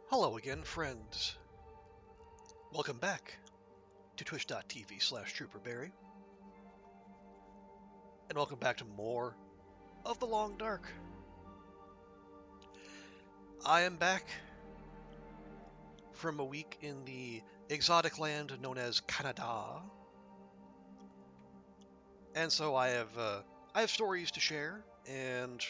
Hello again, friends. Welcome back to twitch.tv/trooperberry. And welcome back to more of The Long Dark. I am back from a week in the exotic land known as Canada. And so I have stories to share and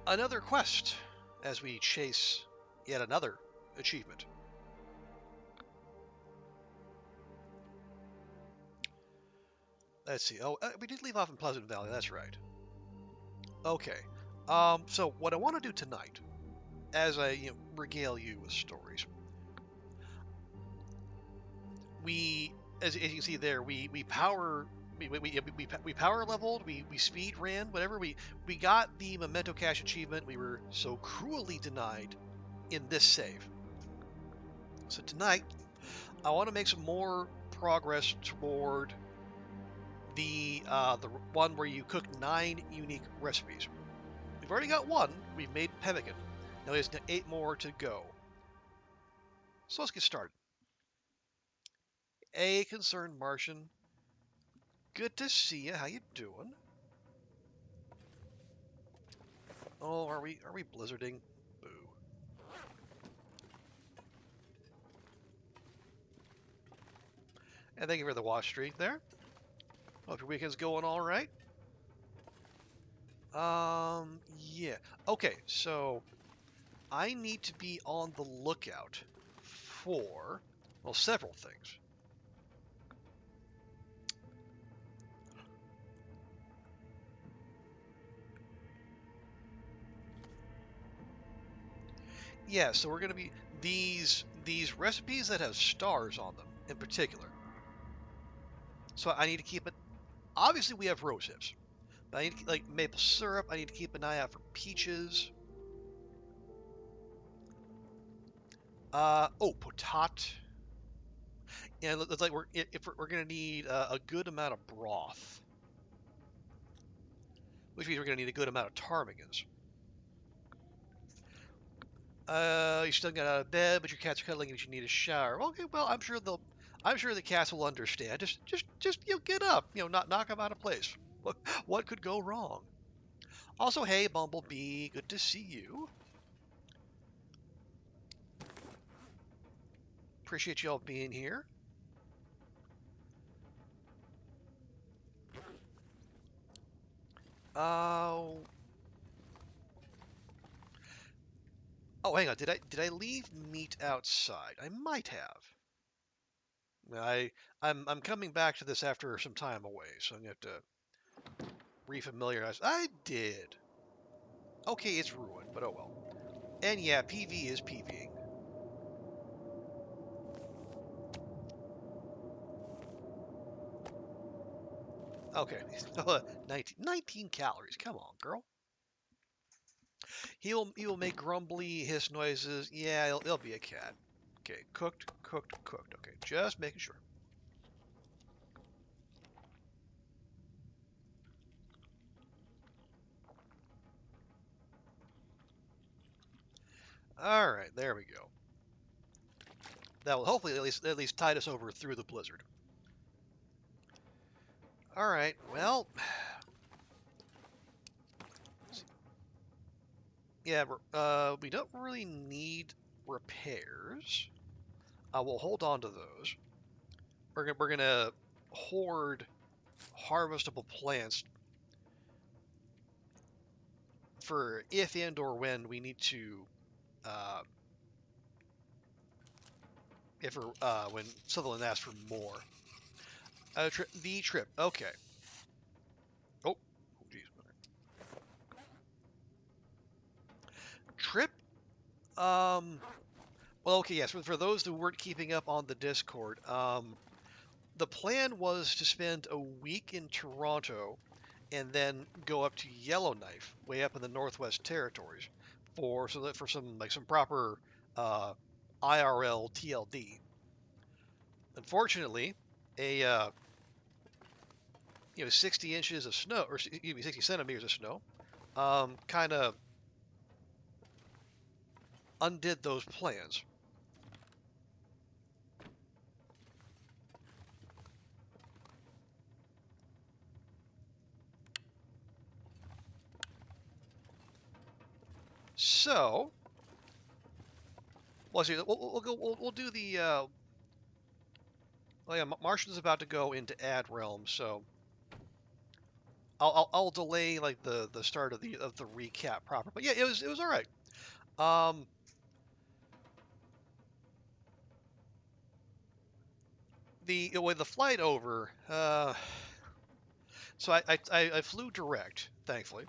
another quest as we chase yet another achievement. Let's see. We did leave off in Pleasant Valley. That's right. Okay. So what I want to do tonight, as I regale you with stories, as you can see there, we power we power leveled, we speed ran, whatever. We got the Memento Cache achievement we were so cruelly denied in this save. So tonight, I want to make some more progress toward the one where you cook 9 unique recipes. We've already got one. We've made pemmican. Now there's 8 more to go. So let's get started. A concerned Martian. Good to see you. How you doing? Oh, are we blizzarding? Boo. And thank you for the watch streak there. Hope your weekend's going all right. Yeah. Okay, so I need to be on the lookout for, well, several things. Yeah, so we're gonna be these recipes that have stars on them in particular. So I need to keep it. Obviously, we have rose hips. But I need to, like maple syrup. I need to keep an eye out for peaches. Oh, potat. And it's like we're gonna need a good amount of broth, which means we're gonna need a good amount of ptarmigans. You still got out of bed, but your cats are cuddling and you need a shower. Okay, well, I'm sure the cats will understand. Just get up. Not knock them out of place. What could go wrong? Also, hey, Bumblebee, good to see you. Appreciate y'all being here. Uh, oh, hang on. Did I leave meat outside? I might have. I'm coming back to this after some time away, so I'm gonna have to refamiliarize. I did. Okay, it's ruined, but oh well. And yeah, PV is PVing. Okay, 19 calories. Come on, girl. He will make grumbly hiss noises. Yeah, he'll be a cat. Okay, cooked, cooked, cooked. Okay, just making sure. All right, there we go. That will hopefully at least tide us over through the blizzard. All right, well, yeah, we don't really need repairs. We'll hold on to those. We're gonna hoard harvestable plants for if and or when we need to, uh, if or when Sutherland asks for more. The trip. Okay. Oh, jeez. Trip. Well, okay. Yes. For those who weren't keeping up on the Discord, the plan was to spend a week in Toronto and then go up to Yellowknife, way up in the Northwest Territories, for some proper uh, IRL TLD. Unfortunately, a 60 inches of snow, or excuse me, 60 centimeters of snow, kind of undid those plans. So, well, see, we'll do the. Well, yeah, Martian's about to go into Ad Realm, so I'll delay like the start of the recap proper. But yeah, it was all right. Um, with the flight over, so I flew direct, thankfully.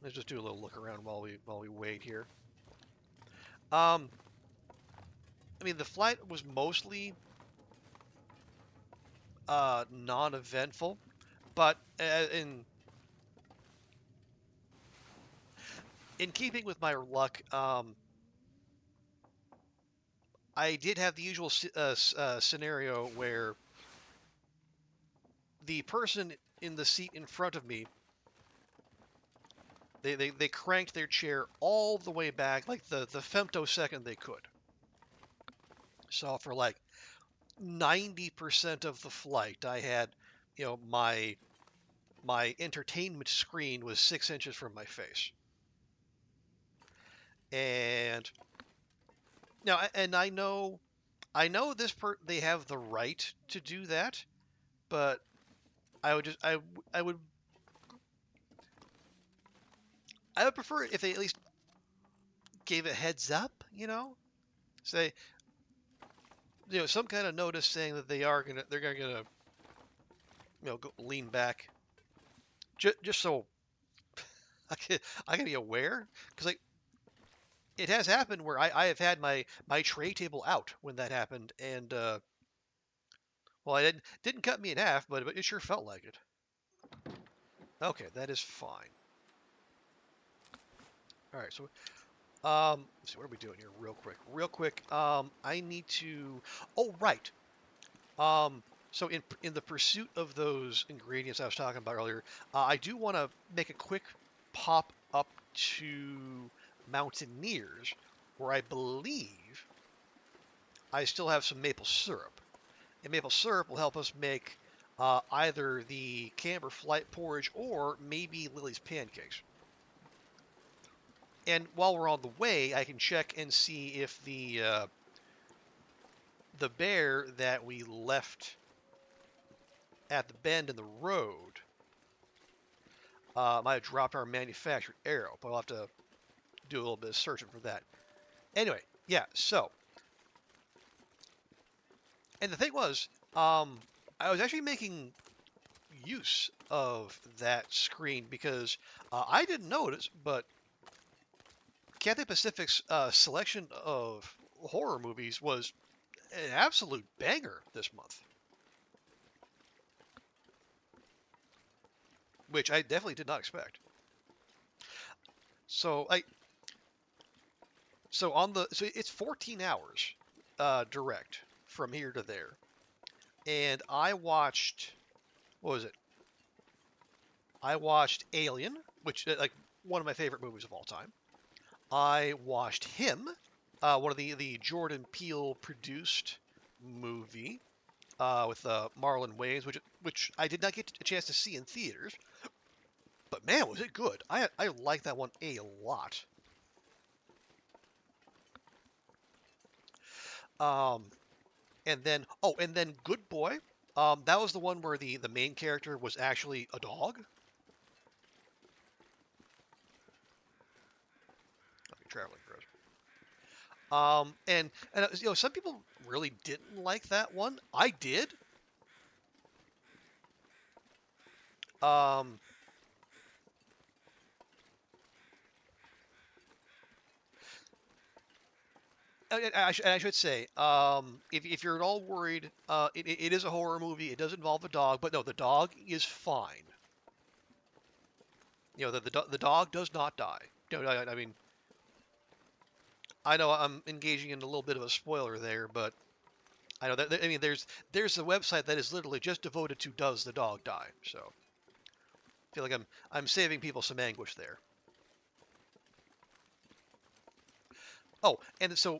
Let's just do a little look around while we wait here. Um, I mean, the flight was mostly non-eventful, but in keeping with my luck, I did have the usual scenario where the person in the seat in front of me, they cranked their chair all the way back, like the femtosecond they could. So for like 90% of the flight, I had, my entertainment screen was 6 inches from my face. And now, and I know they have the right to do that, but I would prefer if they at least gave a heads up, say, some kind of notice saying that they're gonna lean back, just so I can be aware, because like it has happened where I have had my tray table out when that happened, and well, it didn't cut me in half, but it sure felt like it. Okay, that is fine. All right, so let's see, what are we doing here, real quick? Real quick, I need to. Oh, right. So in the pursuit of those ingredients I was talking about earlier, I do want to make a quick pop up to Mountaineers, where I believe I still have some maple syrup. And maple syrup will help us make either the camber flight porridge or maybe Lily's pancakes. And while we're on the way, I can check and see if the bear that we left at the bend in the road might have dropped our manufactured arrow, but I'll have to do a little bit of searching for that. Anyway, yeah, so. And the thing was, I was actually making use of that screen because I didn't notice, but Cathay Pacific's selection of horror movies was an absolute banger this month, which I definitely did not expect. So so it's 14 hours direct from here to there, and I watched, what was it? I watched Alien, which like one of my favorite movies of all time. I watched Him, one of the Jordan Peele produced movie with Marlon Wayans, which I did not get a chance to see in theaters, but man, was it good! I like that one a lot. Um, and then Good Boy. That was the one where the main character was actually a dog. Okay, traveling pros. And some people really didn't like that one. I did. Um, I should say, if you're at all worried, it is a horror movie. It does involve a dog, but no, the dog is fine. The dog does not die. No, I mean, I know I'm engaging in a little bit of a spoiler there, but I know that I mean, there's a website that is literally just devoted to does the dog die. So I feel like I'm saving people some anguish there. Oh, and so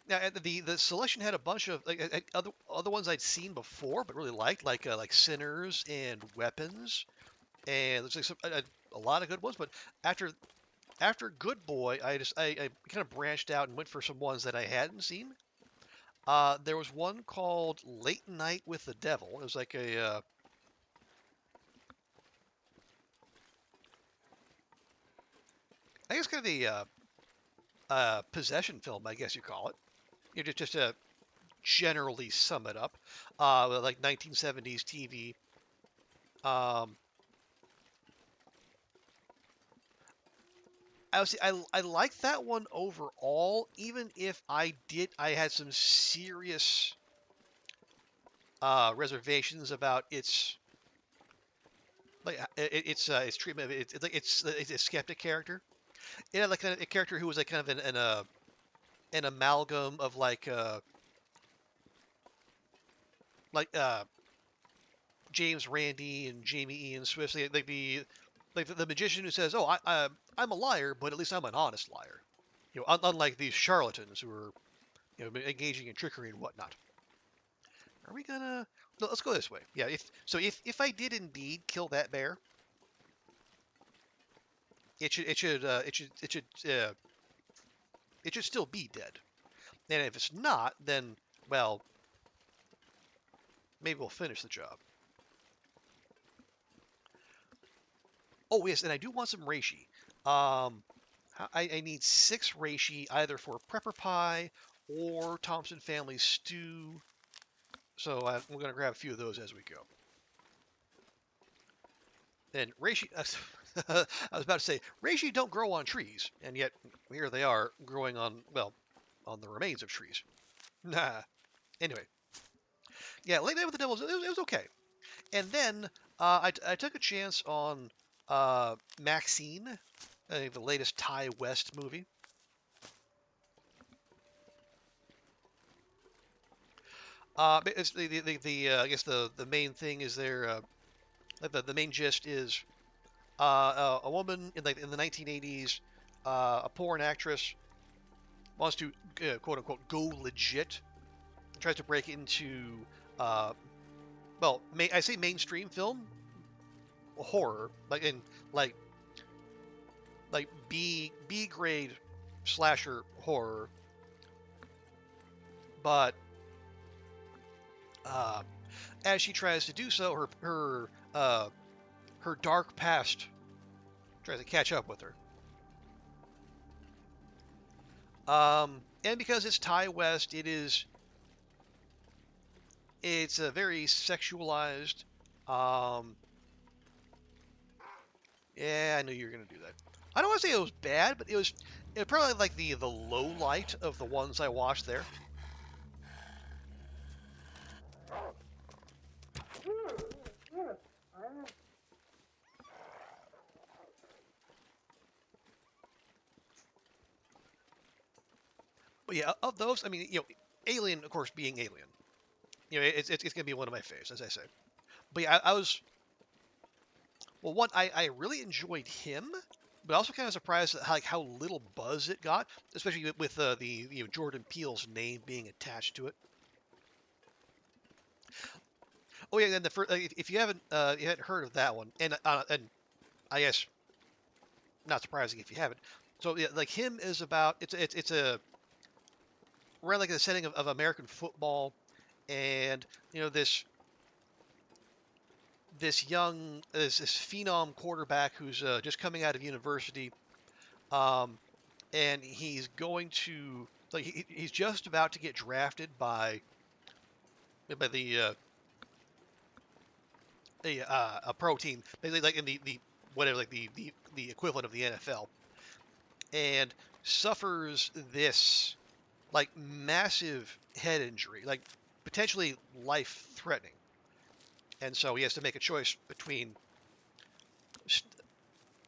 now the selection had a bunch of like other ones I'd seen before but really liked, like Sinners and Weapons, and there's like a lot of good ones. But after Good Boy, I kind of branched out and went for some ones that I hadn't seen. There was one called Late Night with the Devil. It was like I guess kind of possession film, I guess you call it. Just to generally sum it up, like 1970s TV. Um, I like that one overall, even if I had some serious reservations about its treatment of it. It's a skeptic character. It had like a character who was like kind of an amalgam of like James Randi and Jamie Ian Swift, like the magician who says, "Oh, I'm a liar, but at least I'm an honest liar." Unlike these charlatans who are engaging in trickery and whatnot. Are we gonna? No, let's go this way. Yeah. If I did indeed kill that bear, it should still be dead. And if it's not, then well, maybe we'll finish the job. Oh yes, and I do want some reishi. Um, I need 6 reishi either for prepper pie or Thompson family stew. So we're gonna grab a few of those as we go. And reishi, I was about to say reishi don't grow on trees, and yet here they are growing on on the remains of trees. Nah. Anyway, yeah, Late Night with the Devil, it was okay. And then I took a chance on Maxine, the latest Ty West movie. It's I guess the main thing is the main gist is a woman in the 1980s, a porn actress wants to quote unquote go legit, tries to break into uh, I say mainstream film horror, like like B grade slasher horror, but uh, as she tries to do so, her dark past tries to catch up with her. And because it's Ty West, it's a very sexualized. Um, yeah, I knew you were gonna do that. I don't want to say it was bad, but it was probably like the low light of the ones I watched there. But yeah, of those, I mean, Alien, of course, being Alien, it's gonna be one of my faves, as I say. But yeah, I was one, I really enjoyed him, but also kind of surprised at how little buzz it got, especially with the Jordan Peele's name being attached to it. Oh yeah, and the first, if you hadn't heard of that one, and I guess not surprising if you haven't. So yeah, like him is about it's a around like the setting of American football, and this phenom quarterback who's just coming out of university, um, and he's going to he's just about to get drafted by a pro team, basically like in the whatever like the equivalent of the NFL, and suffers this like massive head injury, like potentially life threatening, and so he has to make a choice between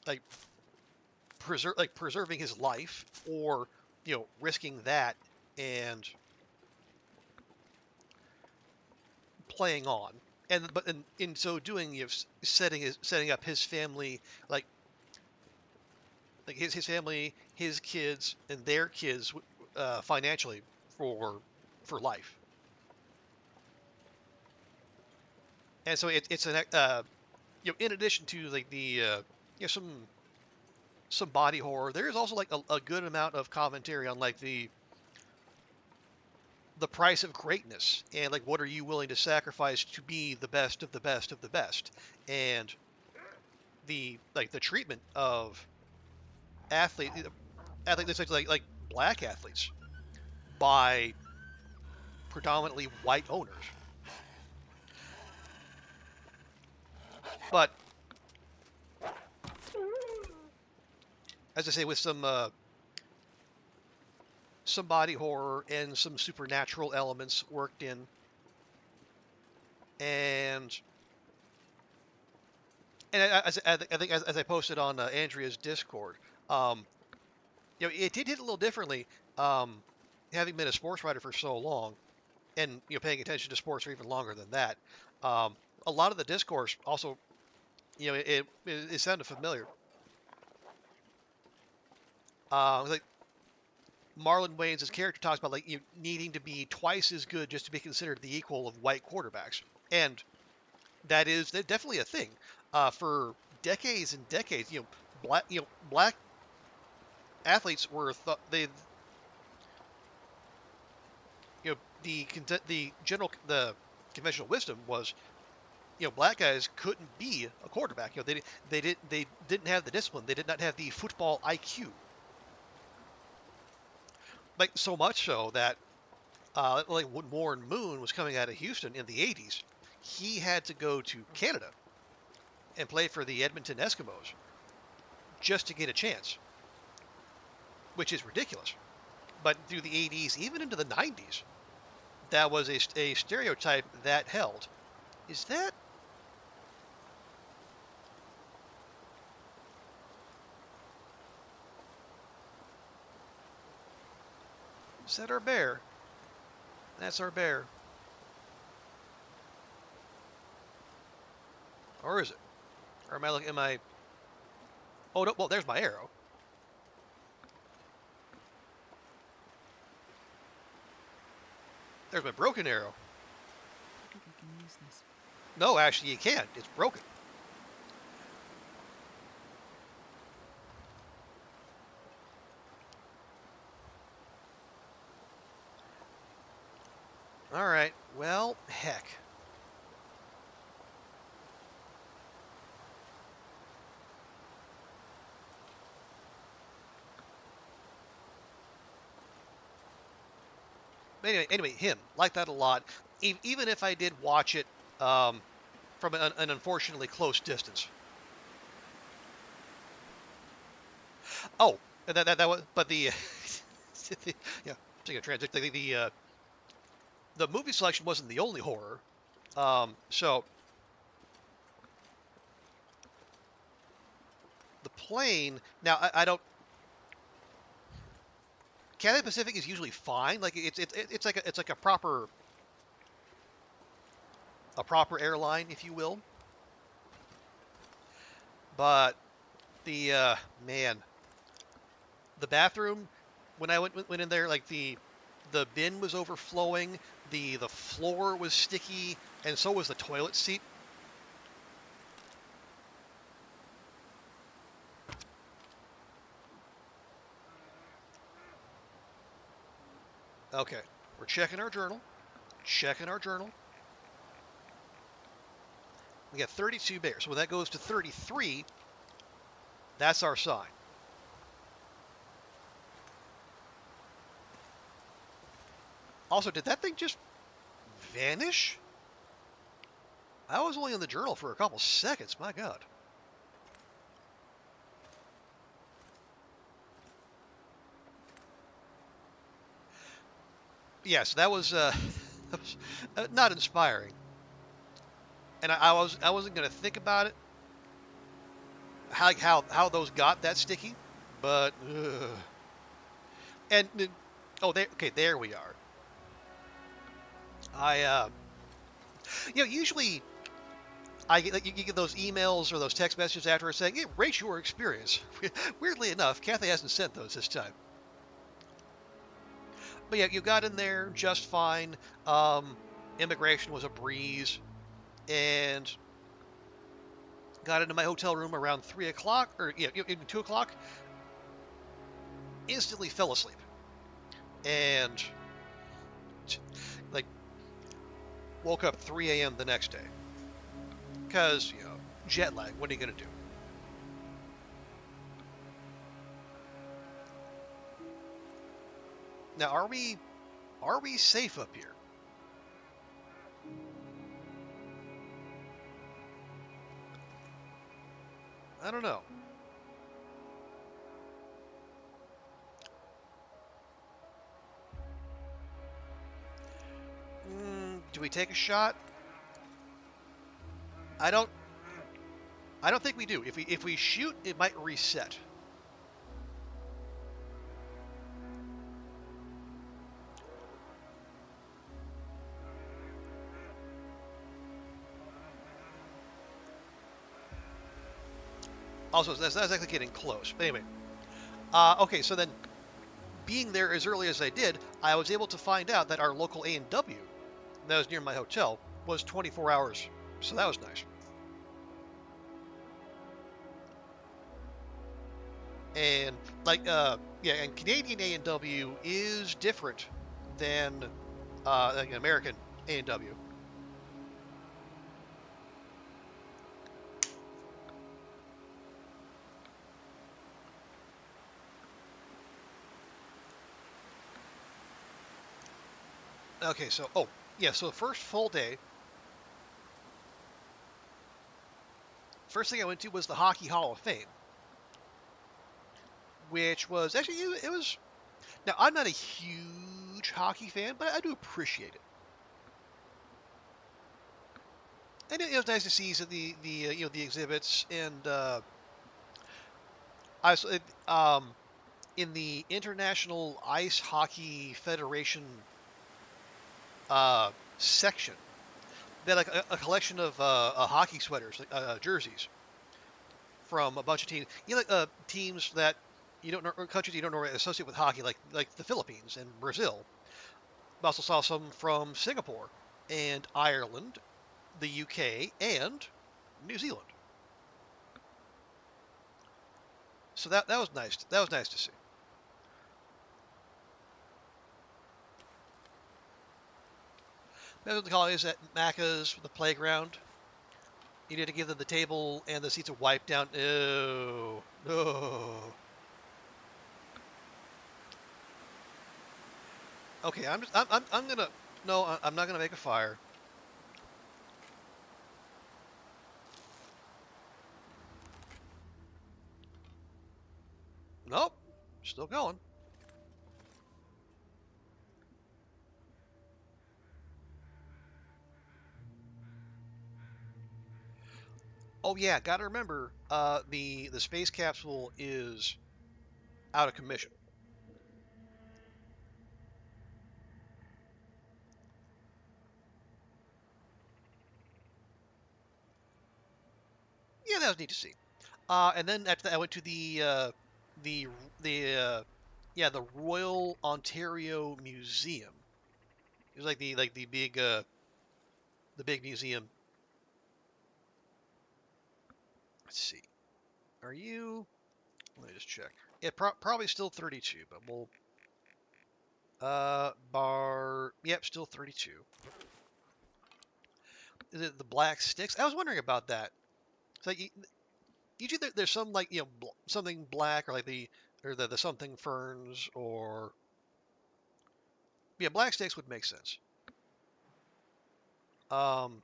like preserving his life or risking that and playing on. But in so doing, setting up his family like like his family, his kids, and their kids financially for life. And so it's an in addition to like the some body horror, there is also like a good amount of commentary on like the price of greatness and like what are you willing to sacrifice to be the best of the best of the best, and the treatment of athletes like black athletes by predominantly white owners. But as I say, with some body horror and some supernatural elements worked in, and I think as I posted on Andrea's Discord, um, it did hit a little differently. Um, Having been a sports writer for so long, and paying attention to sports for even longer than that, um, a lot of the discourse also, it sounded familiar. Like Marlon Wayans' character talks about like needing to be twice as good just to be considered the equal of white quarterbacks, and that is definitely a thing. For decades and decades, black athletes were they the conventional wisdom was black guys couldn't be a quarterback. They didn't have the discipline. They did not have the football IQ. Like so much so that like when Warren Moon was coming out of Houston in the 80s, he had to go to Canada and play for the Edmonton Eskimos just to get a chance, which is ridiculous. But through the 80s, even into the 90s, that was a stereotype that held. Is that our bear? That's our bear. Or is it? Or am I looking? Am I? Oh no! Well, there's my arrow. There's my broken arrow. I think I can use this. No, actually, you can't. It's broken. All right. Well, heck. Anyway, him like that a lot. Even if I did watch it from an unfortunately close distance. Oh, that was, but the yeah, taking a transit. The movie selection wasn't the only horror. So the plane. Now I don't. Cathay Pacific is usually fine. Like it's like a proper airline, if you will. But the man, the bathroom when I went in there, like the bin was overflowing, the floor was sticky, and so was the toilet seat. Okay, we're checking our journal. Checking our journal. We got 32 bears. So when that goes to 33, that's our sign. Also, did that thing just vanish? I was only in the journal for a couple seconds. My God. Yes, that was, that was not inspiring. And I wasn't gonna think about it, how those got that sticky, but and oh there we are. I usually I get like, you get those emails or those text messages afterwards saying, "Hey, rate your experience." Weirdly enough, Kathy hasn't sent those this time. But yeah, you got in there just fine. Immigration was a breeze, and got into my hotel room around 3 o'clock, or yeah, even 2 o'clock. Instantly fell asleep, and like woke up 3 a.m. the next day because jet lag. What are you gonna do? Now, are we safe up here? I don't know. Do we take a shot? I don't. I don't think we do. If we shoot, it might reset. Also, that's actually getting close. But anyway, okay. So then, being there as early as I did, I was able to find out that our local A&W that was near my hotel was 24 hours. So that was nice. And like, yeah, and Canadian A&W is different than like American A&W. Okay, so yeah, so first full day, first thing I went to was the Hockey Hall of Fame, which was actually it was. Now I'm not a huge hockey fan, but I do appreciate it. And it was nice to see the the exhibits, and I was in the International Ice Hockey Federation section. They had like a collection of hockey sweaters, jerseys from a bunch of teams. Like teams that you don't know, or countries you don't know associate with hockey, like the Philippines and Brazil. I also saw some from Singapore and Ireland, the UK, and New Zealand. So that was nice. That was nice to see. That's what they call it, at Macca's, the playground. You need to give them the table and the seats a wipe down. No, no. Okay, I'm gonna. No, I'm not gonna make a fire. Nope, still going. Oh yeah, gotta remember, the space capsule is out of commission. Yeah, that was neat to see. And then after that, I went to the the yeah, the Royal Ontario Museum. It was like the big museum. Let's see. Are you? Let me just check. Yeah, probably still 32, but we'll bar. Yep, still 32. Is it the black sticks? I was wondering about that. So usually there's some like something black, or like the something ferns, or yeah, black sticks would make sense. Okay,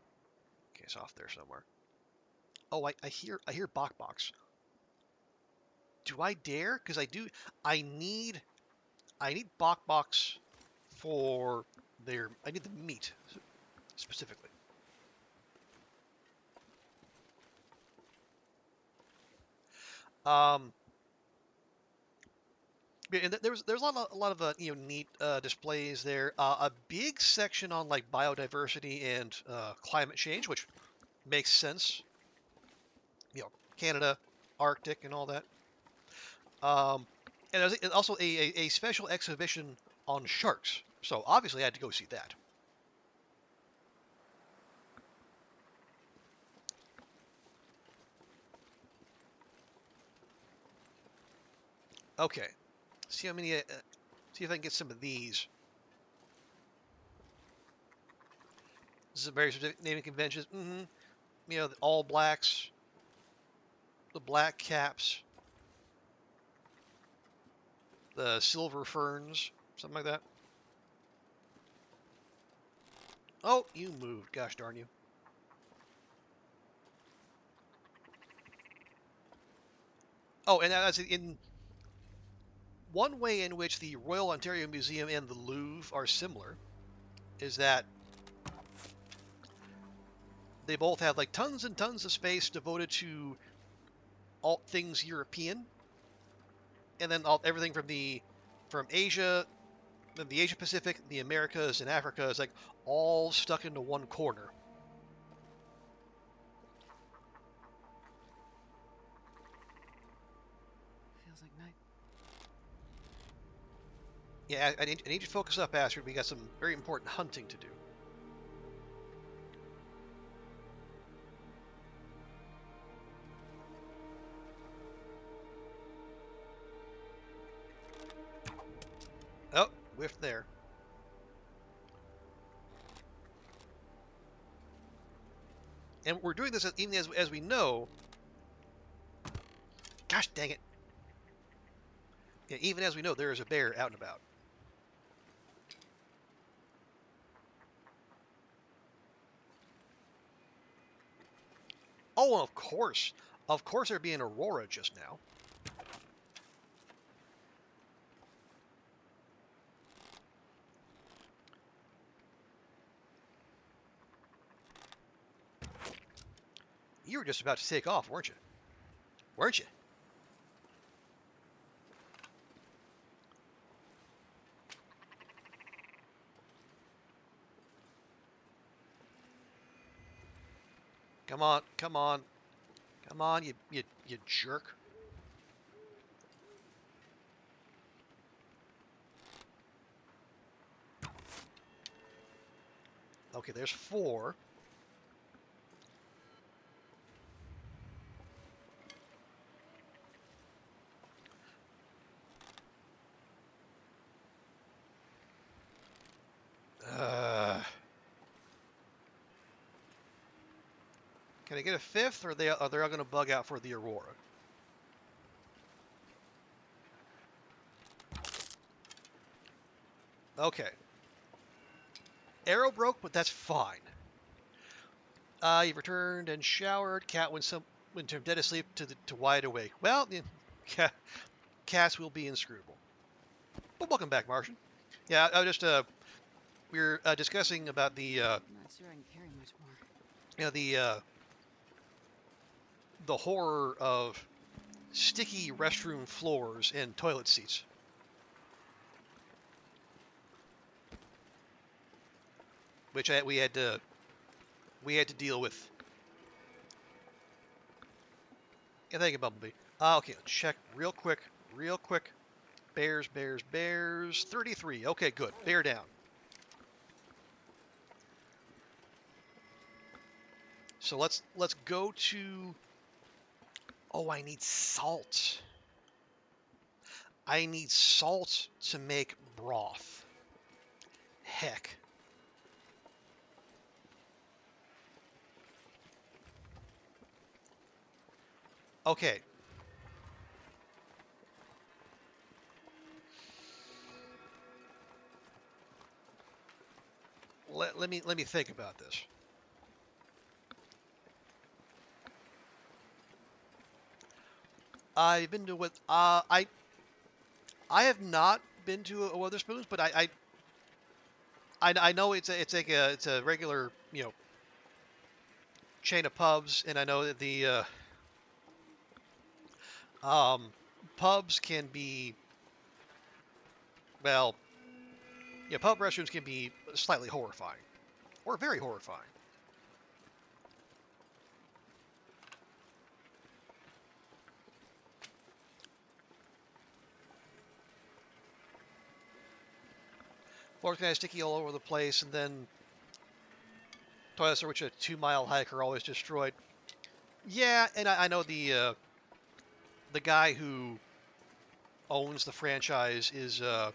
it's off there somewhere. Oh, I hear Bok Box. Do I dare? Because I do. I need I need Bok Box for their. I need the meat specifically. Um, yeah, and there's a lot of neat displays there. A big section on like biodiversity and climate change, which Makes sense. You know, Canada, Arctic, and all that. And there's also a special exhibition on sharks. So obviously I had to go see that. Okay. See how many. See if I can get some of these. This is a very specific naming convention. You know, the all blacks, the black caps, the silver ferns, something like that. Oh, you moved. Gosh darn you. Oh, and that's in one way in which the Royal Ontario Museum and the Louvre are similar is that they both have like tons and tons of space devoted to all things European, and then everything from Asia, the Asia Pacific, the Americas, and Africa is like all stuck into one corner. Feels like night. Yeah, I need you to focus up, Astrid. We got some very important hunting to do. Oh, whiffed there. And we're doing this even as we know. Gosh dang it. Yeah, even as we know there is a bear out and about. Oh, of course. Of course there'd be an aurora just now. You were just about to take off, weren't you? Weren't you? Come on, come on. Come on, you jerk. Okay, there's 4. Can I get a 5th, or are they all going to bug out for the aurora? Okay. Arrow broke, but that's fine. You've returned and showered. Cat went from dead asleep to wide awake. Well, cats will be inscrutable. But welcome back, Martian. Yeah, I was just we were discussing about the I'm not sure I can carry much more. you know the horror of sticky restroom floors and toilet seats. Which we had to deal with. Yeah, thank you, Bumblebee. Okay, let's check real quick. Bears. 33. Okay, good. Bear down. So let's go to. Oh, I need salt. I need salt to make broth. Heck. Okay. Let me think about this. I've been to what I have not been to a Wetherspoons, but I know it's a regular chain of pubs, and I know that the pubs can be, well, yeah, pub restrooms can be slightly horrifying or very horrifying. Floor's kind of sticky all over the place, and then toilets, which a 2 mile hike, are always destroyed. Yeah, and I know the guy who owns the franchise is I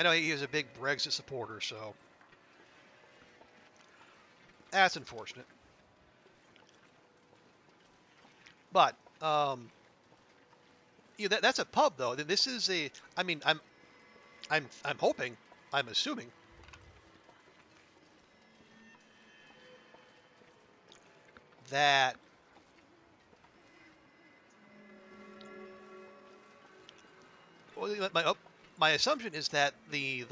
know he is a big Brexit supporter, so that's unfortunate. But that's a pub though. This is a. I mean, I'm hoping, I'm assuming that well, my assumption is that the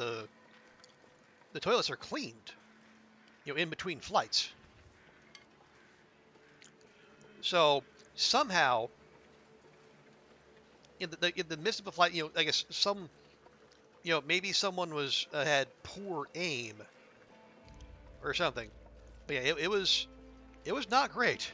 toilets are cleaned, in between flights. So somehow in the midst of the flight, I guess maybe someone had poor aim or something. But yeah, it was not great.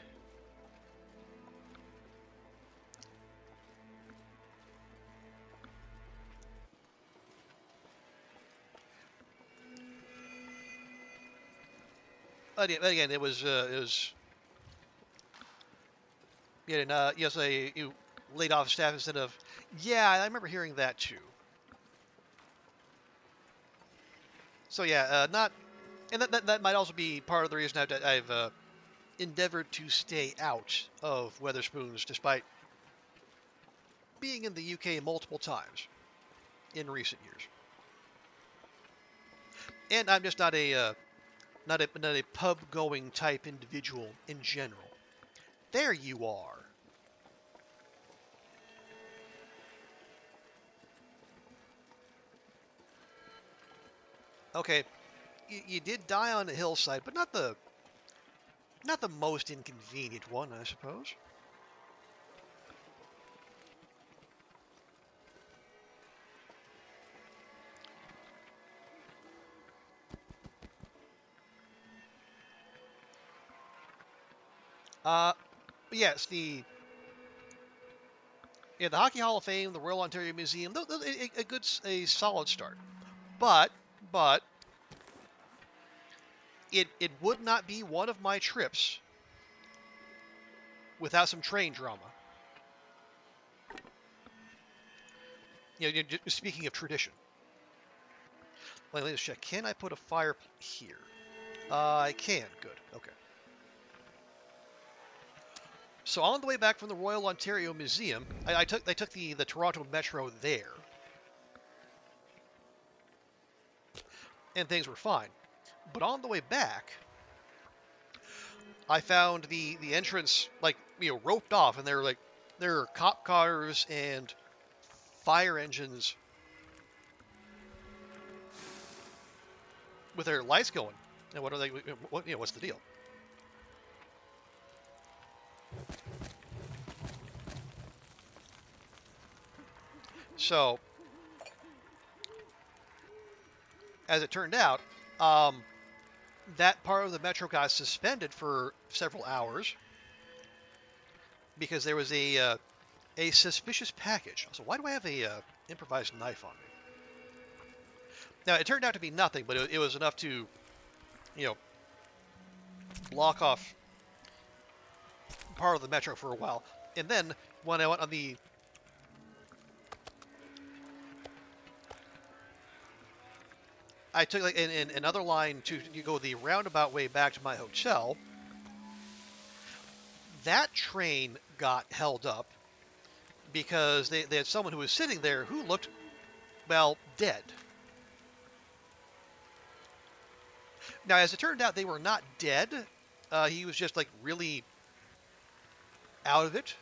But again, it was yes, you laid off staff instead of. Yeah, I remember hearing that too. So yeah, not, and that might also be part of the reason I've endeavored to stay out of Weatherspoons, despite being in the UK multiple times in recent years. And I'm just not a pub going type individual in general. There you are. Okay, you did die on a hillside, but not the most inconvenient one, I suppose. Uh, yes, the Hockey Hall of Fame, the Royal Ontario Museum, a solid start. But it would not be one of my trips without some train drama. Just speaking of tradition. Let me just check. Can I put a fire here? I can. Good. Okay. So on the way back from the Royal Ontario Museum, they took the Toronto Metro there, and things were fine. But on the way back, I found the entrance roped off, and there are cop cars and fire engines with their lights going. And what are they? What's the deal? So, as it turned out, that part of the metro got suspended for several hours because there was a suspicious package. So why do I have a improvised knife on me? Now it turned out to be nothing, but it was enough to, block off part of the metro for a while. And then when I went on I took another line to go the roundabout way back to my hotel. That train got held up because they had someone who was sitting there who looked, well, dead. Now, as it turned out, they were not dead. He was just really out of it.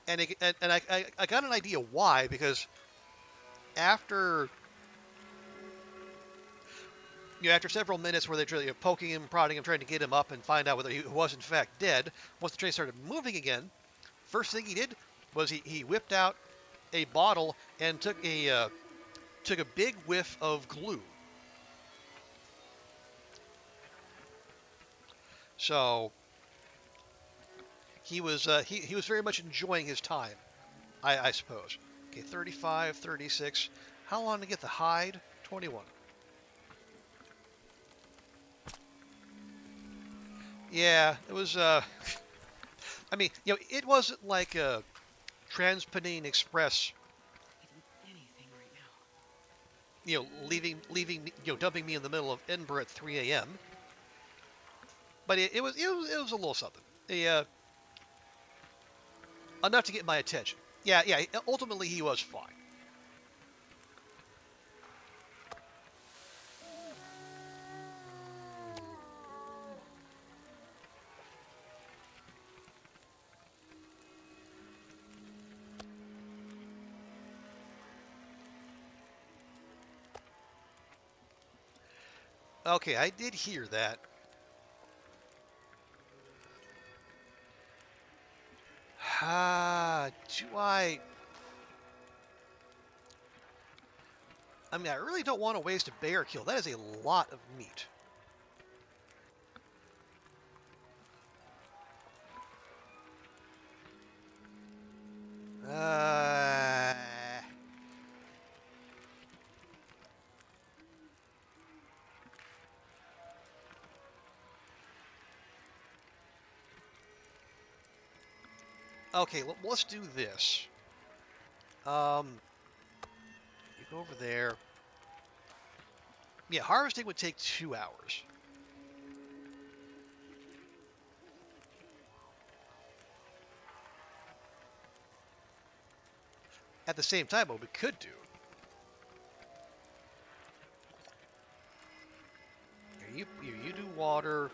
And I got an idea why, because after several minutes where they're poking him, prodding him, trying to get him up and find out whether he was in fact dead, once the train started moving again, first thing he did was he whipped out a bottle and took a big whiff of glue. So he was very much enjoying his time, I suppose. Okay, 35, 36. How long to get the hide? 21. Yeah, it was, I mean, it wasn't like a Trans-Pennine Express, Eating anything right now. leaving me, dumping me in the middle of Edinburgh at 3 a.m. But it was a little something. Enough to get my attention. Yeah, ultimately he was fine. Okay, I did hear that. Do I mean, I really don't want to waste a bear kill. That is a lot of meat. Uh, okay, let's do this. You go over there. Yeah, harvesting would take 2 hours. At the same time, what we could do. You do water.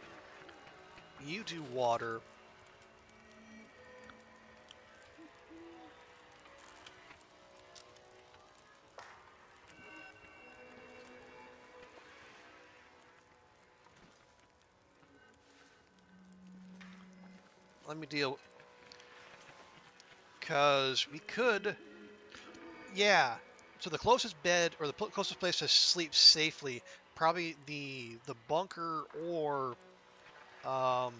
You do water. Let me deal. Because we could. Yeah. So the closest bed or the closest place to sleep safely, probably the bunker um,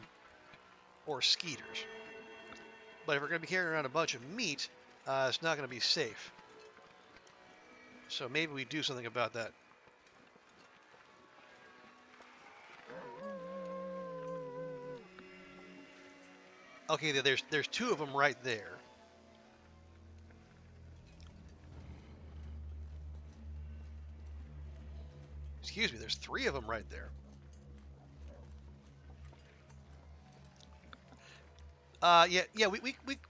or Skeeter's. But if we're going to be carrying around a bunch of meat, it's not going to be safe. So maybe we do something about that. Okay, there's two of them right there. Excuse me, there's three of them right there.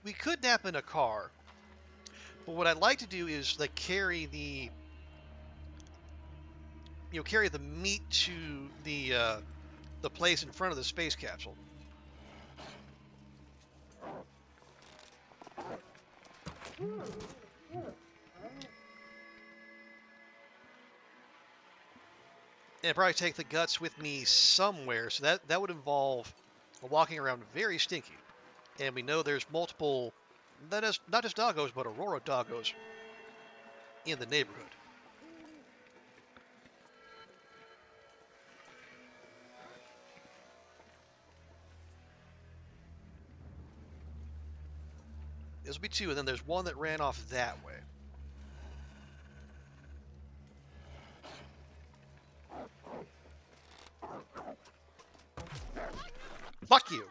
We could nap in a car, but what I'd like to do is like carry the meat to the place in front of the space capsule. And probably take the guts with me somewhere, so that would involve walking around very stinky. And we know there's multiple, that is not just doggos, but Aurora doggos in the neighborhood. This will be two, and then there's one that ran off that way. Fuck you!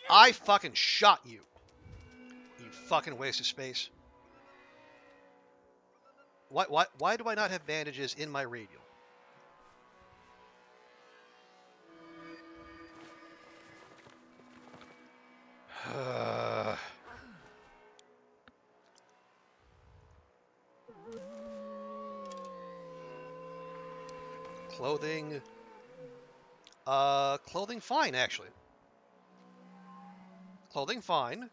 I fucking shot you! You fucking waste of space. Why do I not have bandages in my radial? Clothing. Clothing fine, actually. Clothing fine.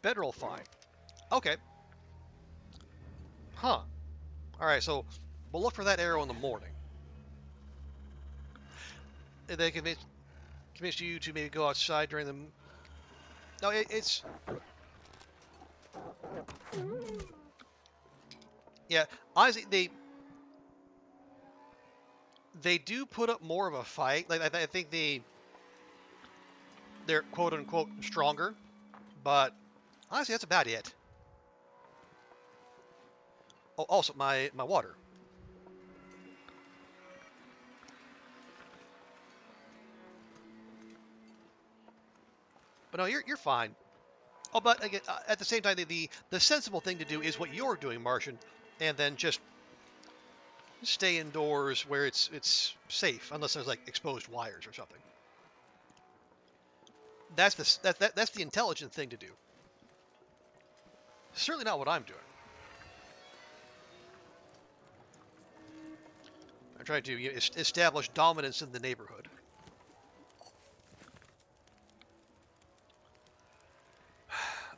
Bedroll fine. Okay. Huh. Alright, so we'll look for that arrow in the morning. And they convince you to maybe go outside during the... No, it's... Yeah, honestly, they do put up more of a fight. Like I think they're quote unquote stronger, but honestly, that's about it. Oh, also my water. But no, you're fine. Oh, but again, at the same time, the sensible thing to do is what you're doing, Martian, and then just stay indoors where it's safe, unless there's like exposed wires or something. That's the intelligent thing to do. Certainly not what I'm doing. I'm trying to establish dominance in the neighborhood.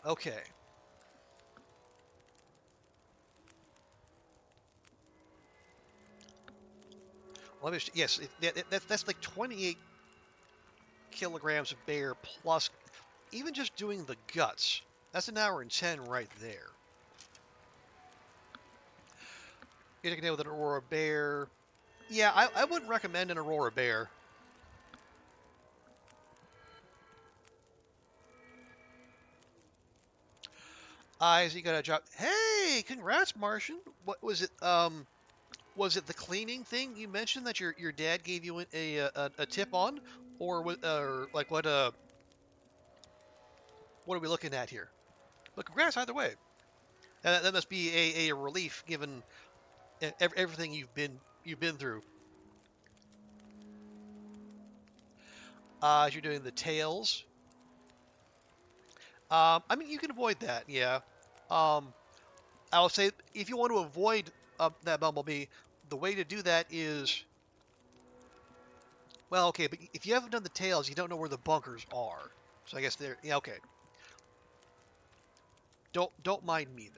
Okay. Let me. Yes, that's like 28 kilograms of bear plus, even just doing the guts. That's an hour and 10 right there. You're taking it with an Aurora bear. Yeah, I wouldn't recommend an Aurora bear. Eyes, you got a job. Hey, congrats, Martian. What was it? Was it the cleaning thing you mentioned that your dad gave you a tip on, or like what are we looking at here? But congrats either way. That must be a relief given everything you've been through. As you're doing the tails. I mean, you can avoid that, yeah. Um, I'll say if you want to avoid that bumblebee, the way to do that is, well, okay, but if you haven't done the tails, you don't know where the bunkers are. So I guess they're, yeah, okay. Don't mind me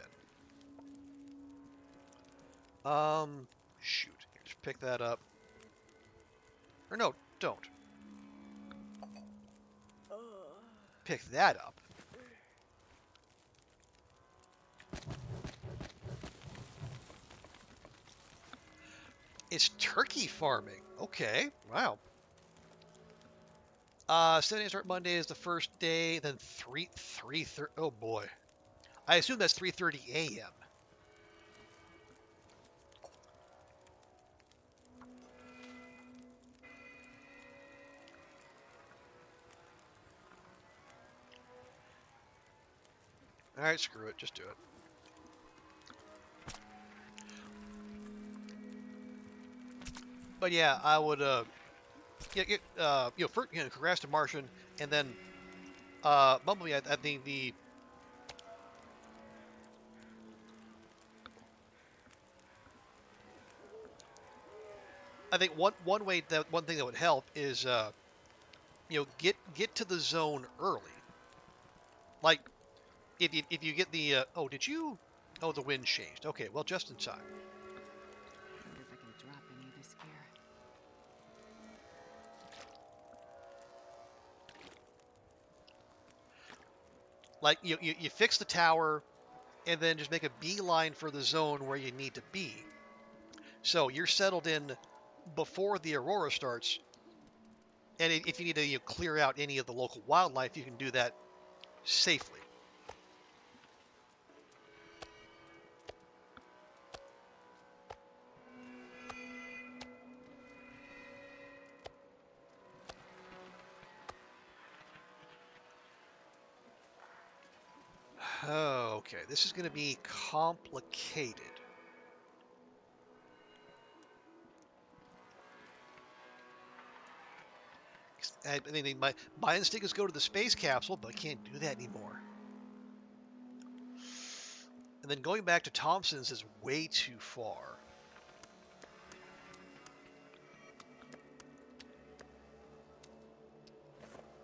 then. Shoot. Here, just pick that up. Or no, don't. Pick that up. It's turkey farming. Okay, wow. Studying start Monday is the first day, then 3:30. Oh boy. I assume that's 3:30 a.m. All right, screw it. Just do it. But yeah, I would first, congrats to Martian, and then Bumblebee. I think one way that one thing that would help is get to the zone early. Like if you get the oh, did you? Oh, the wind changed. Okay, well, just in time. I wonder if I can drop any of this gear. Like you fix the tower, and then just make a beeline for the zone where you need to be. So you're settled in before the aurora starts, and if you need to clear out any of the local wildlife, you can do that safely. Okay, this is going to be complicated. I mean, my instinct is go to the space capsule, but I can't do that anymore. And then going back to Thompson's is way too far.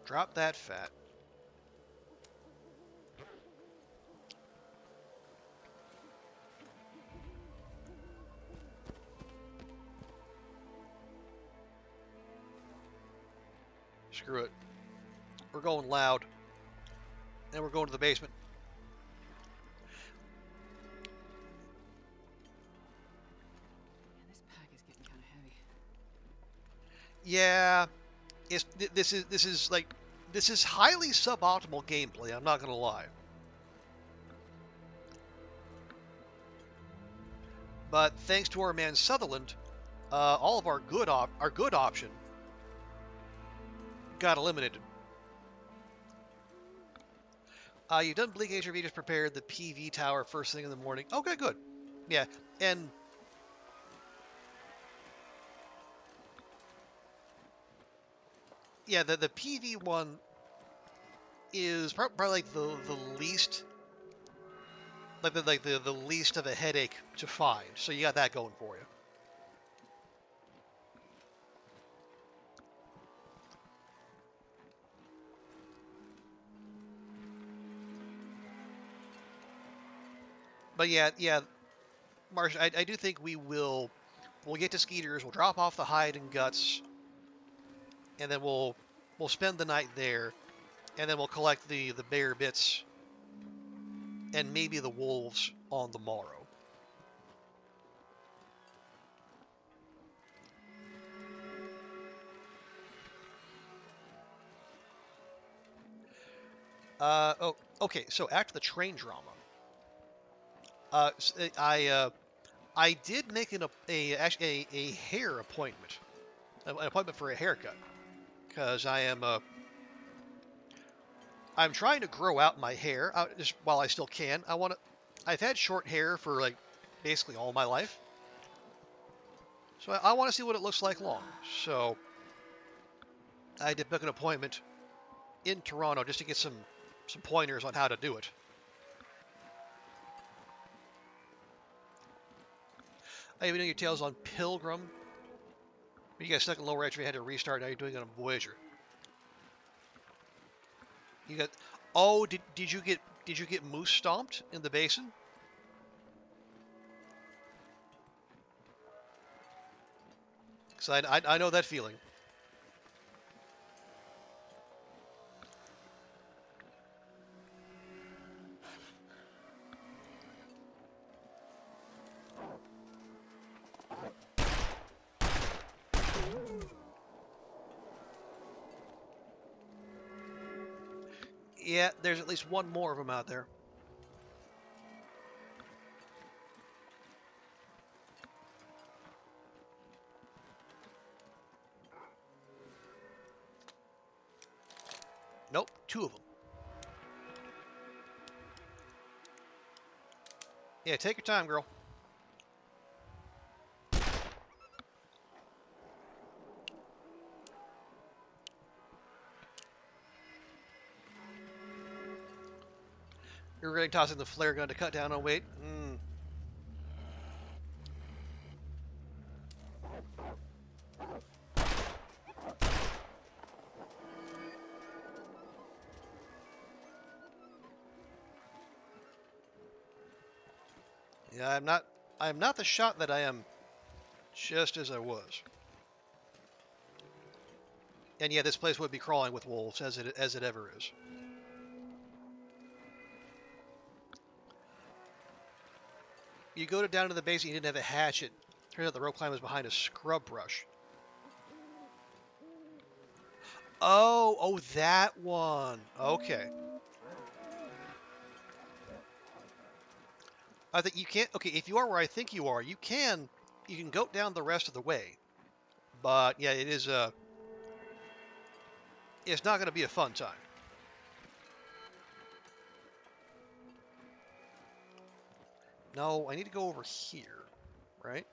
Drop that fat. Screw it. We're going loud. And we're going to the basement. Man, this pack is getting kind of heavy. Yeah, this is highly suboptimal gameplay. I'm not gonna lie. But thanks to our man Sutherland, all of our good option got eliminated. You've done Bleak HRV, just prepared the PV tower first thing in the morning. Okay, good. Yeah, and yeah, the PV one is probably like the least the least of a headache to find. So you got that going for you. But yeah, Marsh, I do think we'll get to Skeeter's, we'll drop off the hide and guts, and then we'll spend the night there, and then we'll collect the bear bits and maybe the wolves on the morrow. Oh, okay. So after the train drama, I did make actually a hair appointment, an appointment for a haircut, because I'm trying to grow out my hair just while I still can. I've had short hair for like basically all my life, so I want to see what it looks like long. So I did book an appointment in Toronto just to get some pointers on how to do it. I even know your tales on Pilgrim. You guys stuck in lower entry, had to restart. Now you're doing it on Voyager. You got. Oh, did you get moose stomped in the basin? Because I know that feeling. Yeah, there's at least one more of them out there. Nope, two of them. Yeah, take your time, girl. You're really tossing the flare gun to cut down on weight. Yeah, I'm not the shot that I am just as I was. And yeah, this place would be crawling with wolves as it ever is. You go down to the base and you didn't have a hatchet. Turns out the rope climb was behind a scrub brush. Oh, that one. Okay. I think you can't. Okay, if you are where I think you are, you can go down the rest of the way. But yeah, it is it's not going to be a fun time. No, I need to go over here, right?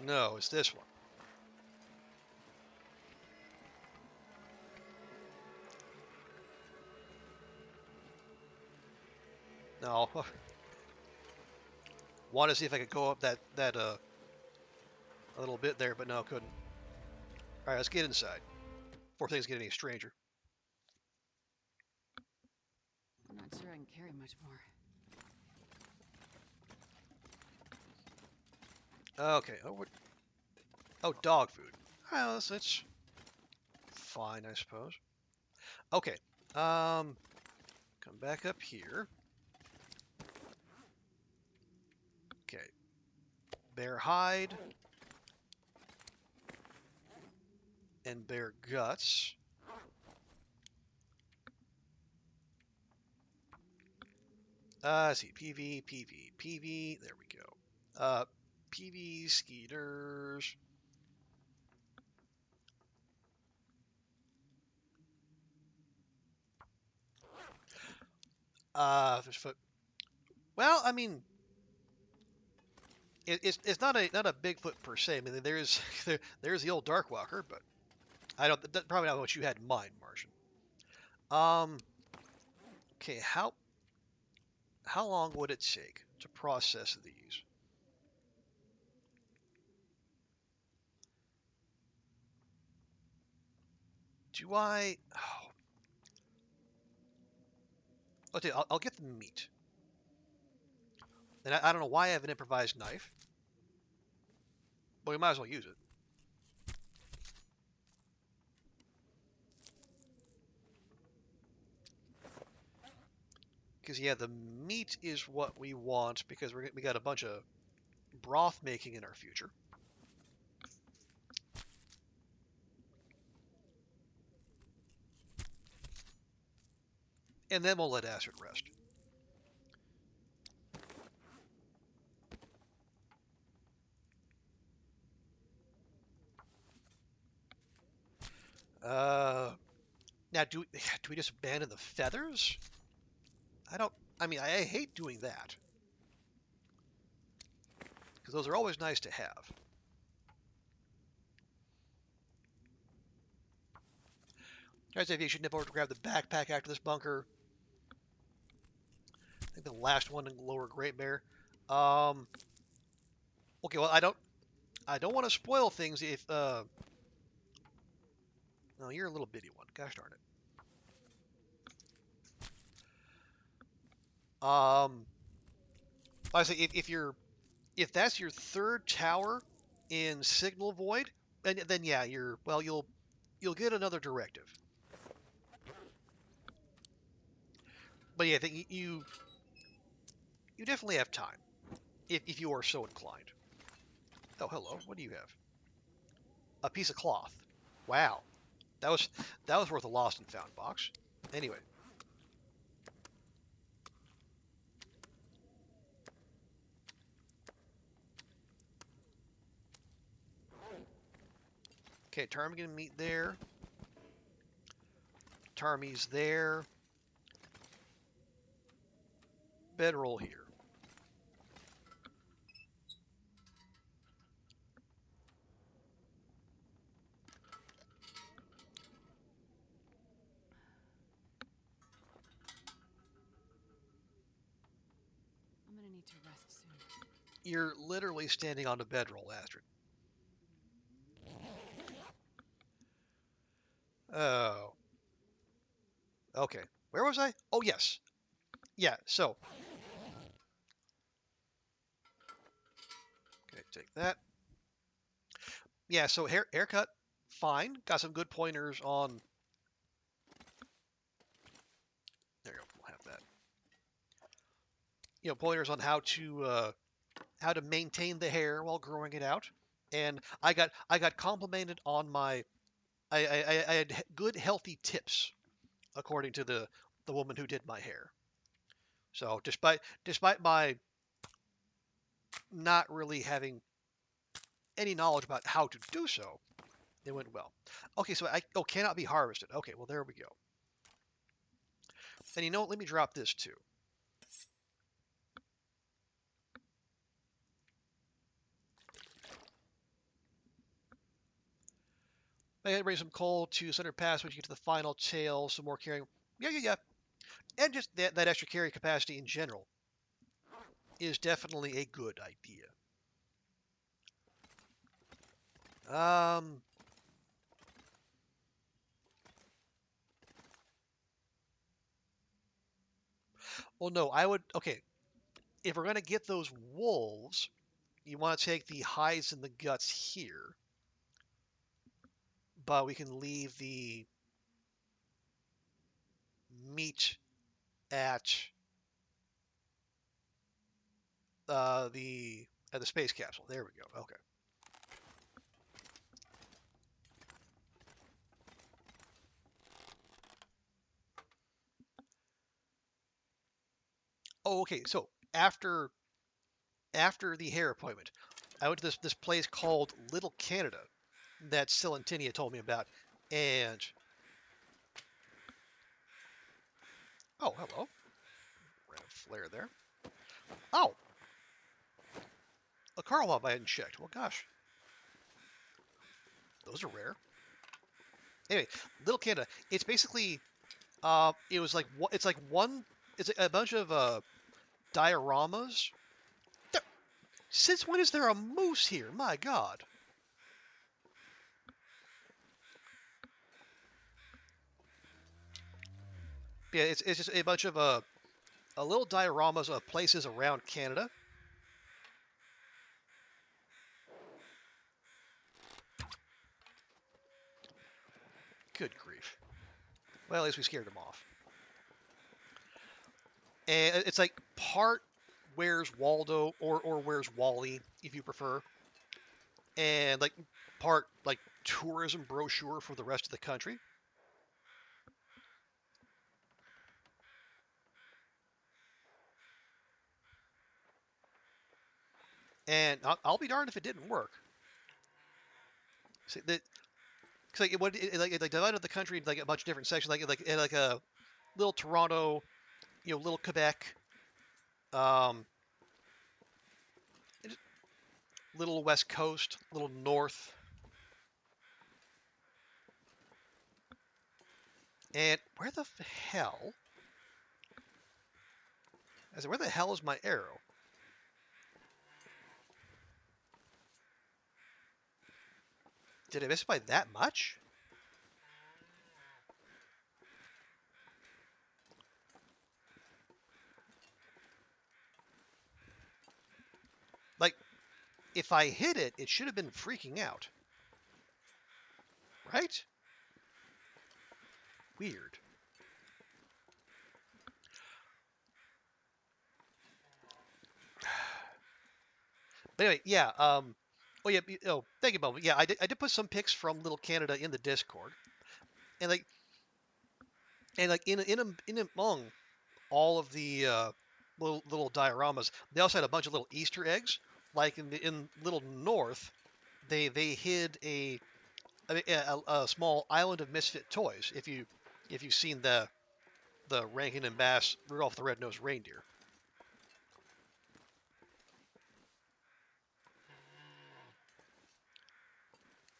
No, it's this one. No. Want to see if I could go up that a little bit there, but no, couldn't. All right, let's get inside before things get any stranger. I'm not sure I can carry much more. Okay. Oh, dog food. Well, that's fine, I suppose. Okay. Come back up here. Okay. Bear hide. and bear guts. Let's see, PV, PV, PV. There we go. PV skeeters. There's foot. Well, I mean, it's not a Bigfoot per se. I mean, there's the old Darkwalker, but I don't. That's probably not what you had in mind, Martian. Um. Okay. How long would it take to process these? Do I? Oh, okay. I'll get the meat. And I don't know why I have an improvised knife, but we might as well use it. Because yeah, the meat is what we want because we got a bunch of broth making in our future. And then we'll let Astrid rest. Now do we just abandon the feathers? I don't. I mean, I hate doing that because those are always nice to have. I say you should nip over to grab the backpack after this bunker. I think the last one in Lower Great Bear. Okay, well I don't want to spoil things if no, you're a little bitty one. Gosh darn it. I say if that's your third tower in Signal Void, then yeah, you'll get another directive. But yeah, I think you definitely have time if you are so inclined. Oh, hello. What do you have? A piece of cloth. Wow, that was that was worth a lost and found box. Anyway, okay, ptarmigan meat there. Tarmies there. Bedroll here. I'm gonna need to rest soon. You're literally standing on a bedroll, Astrid. Oh, okay. Where was I? Oh, yes. Yeah, so. Okay, take that. Yeah, so haircut, fine. Got some good pointers on. There you go. We'll have that. Pointers on how to maintain the hair while growing it out. And I got complimented on my. I had good healthy tips according to the woman who did my hair. So despite my not really having any knowledge about how to do so, it went well. Okay, so cannot be harvested. Okay, well there we go. And you know what? Let me drop this too. I had to bring some coal to Center Pass when you get to the final tail. Some more carrying. Yeah. And just that extra carry capacity in general is definitely a good idea. Um. Well, no, I would. Okay, if we're gonna get those wolves, you want to take the hides and the guts here, but we can leave the meat at the space capsule. There we go. Okay. Oh, okay. So after the hair appointment, I went to this place called Little Canada that Silentina told me about, and oh, hello, random flare there. Oh, a car hub I hadn't checked. Well, gosh, those are rare. Anyway, Little Canada. It's basically it was like it's like one. It's a bunch of dioramas. There, since when is there a moose here? My God. Yeah, it's just a bunch of a little dioramas of places around Canada. Good grief. Well, at least we scared them off. And it's like part Where's Waldo or Where's Wally, if you prefer, and like part like tourism brochure for the rest of the country. And I'll be darned if it didn't work. See, that cause like divided the country into like a bunch of different sections, like a little Toronto, little Quebec, um, little West Coast, little North, and where the hell? I said, where the hell is my arrow? Did I miss by that much? Like, if I hit it, it should have been freaking out. Right? Weird. But anyway, yeah. Oh yeah. Oh, thank you, Bubba. Yeah, I did put some pics from Little Canada in the Discord, and like in among all of the little dioramas, they also had a bunch of little Easter eggs. Like in Little North, they hid a small island of misfit toys. If you've seen the Rankin and Bass Rudolph the Red-Nosed Reindeer.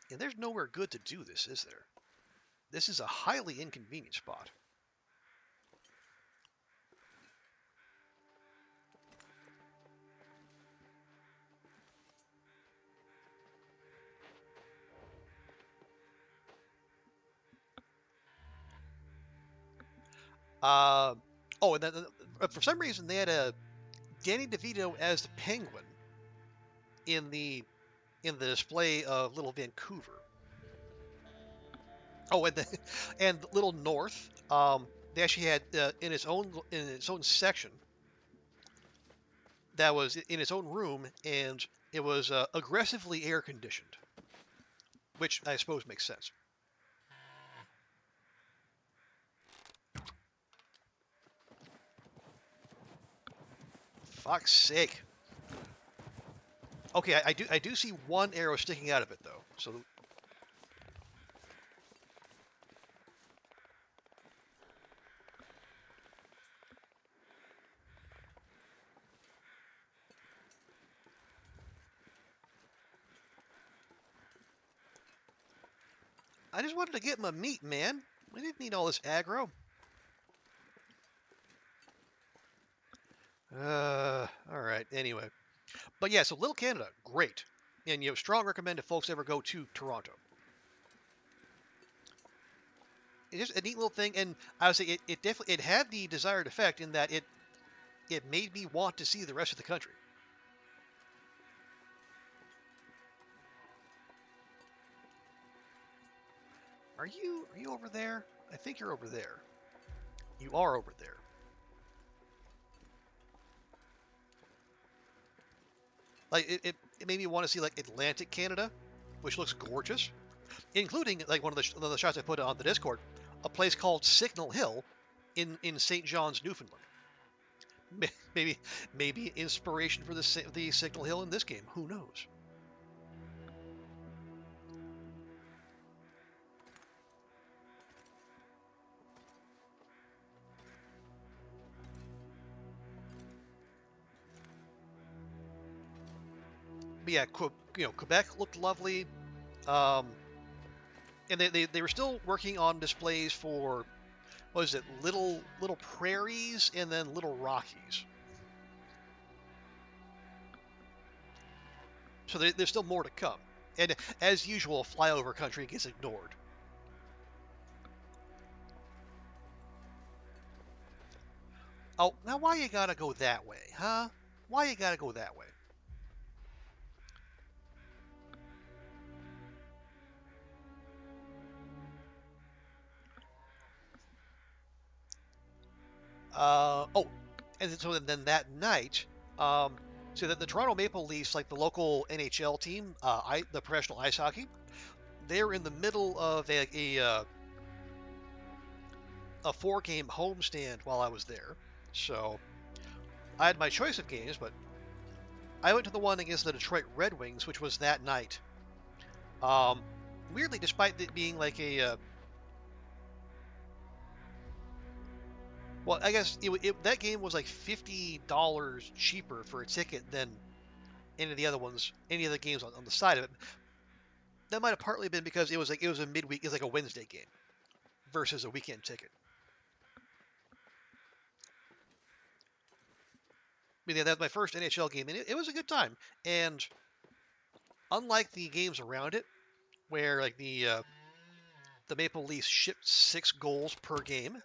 And there's nowhere good to do this, is there? This is a highly inconvenient spot. Uh, oh, and then for some reason they had a Danny DeVito as the Penguin in the display of Little Vancouver. Oh, and and Little North, they actually had in its own section that was in its own room, and it was aggressively air conditioned, which I suppose makes sense. Fuck's sake. Okay, I do see one arrow sticking out of it though. So I just wanted to get my meat, man. I didn't need all this aggro. All right. Anyway, but yeah, so Little Canada, great, and strong recommend if folks ever go to Toronto. It's just a neat little thing, and I would say it definitely it had the desired effect in that it made me want to see the rest of the country. Are you over there? I think you're over there. You are over there. Like it made me want to see like Atlantic Canada, which looks gorgeous, including like one of the shots I put on the Discord, a place called Signal Hill in St. John's, Newfoundland. maybe maybe inspiration for the Signal Hill in this game. Who knows? But yeah, Quebec looked lovely. Um, and they were still working on displays for what is it, little prairies and then little Rockies. So there's still more to come. And as usual, flyover country gets ignored. Oh, now why you gotta go that way, huh? Why you gotta go that way? Oh, and so then that night, um, so that the Toronto Maple Leafs, like the local NHL team, the professional ice hockey, they're in the middle of a 4-game homestand while I was there. So I had my choice of games, but I went to the one against the Detroit Red Wings, which was that night. Um, Weirdly, despite it being like well, I guess that game was like $50 cheaper for a ticket than any of the games on the side of it. That might have partly been because it was a midweek, it was like a Wednesday game versus a weekend ticket. I mean, that was my first NHL game, and it was a good time. And unlike the games around it, where like the Maple Leafs shipped 6 goals per game,